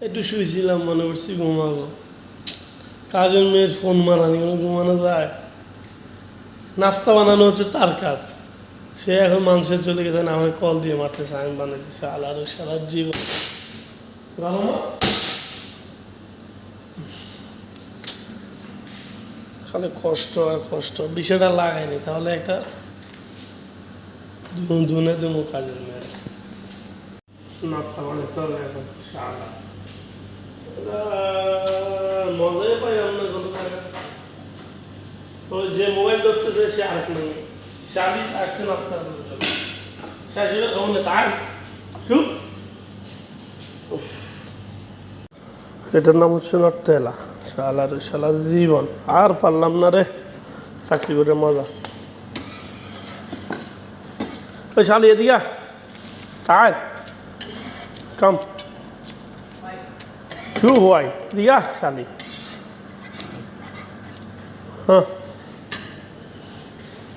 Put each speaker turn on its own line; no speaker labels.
একটু শুয়েছিলাম, মনে করছি ঘুমাবো। কাজের মেয়ের ফোন মারানি, কোনো ঘুমানো যায়? নাস্তা বানানো হচ্ছে তার কাজ, সে এখন মানুষের চলে গেছে না, আমাকে কল দিয়ে মারতেছে আমি বানাইছি। শালা আর সারা জীবন ভালো না? খালি কষ্ট আর কষ্ট, বিষয়টা লাগাইনি তাহলে একটা ধুনে দেবো কাজের মেয়ের। নাস্তা বানাইতে হবে এখন। শালা মজাই পাই আমরা কত টাকা। ওই যে মোবাইল ধরতেছে সে আরেক নেই, শালি আসছে নাস্তা শাশুড়ি খাবো তার চুপ। এটার নাম হচ্ছে নটতেলা। শালার শালা জীবন আর পারলাম না রে চাকরি করে মজা। ওই শালি এদিকে তাই কম क्यों हुआ है दिया शाली। हाँ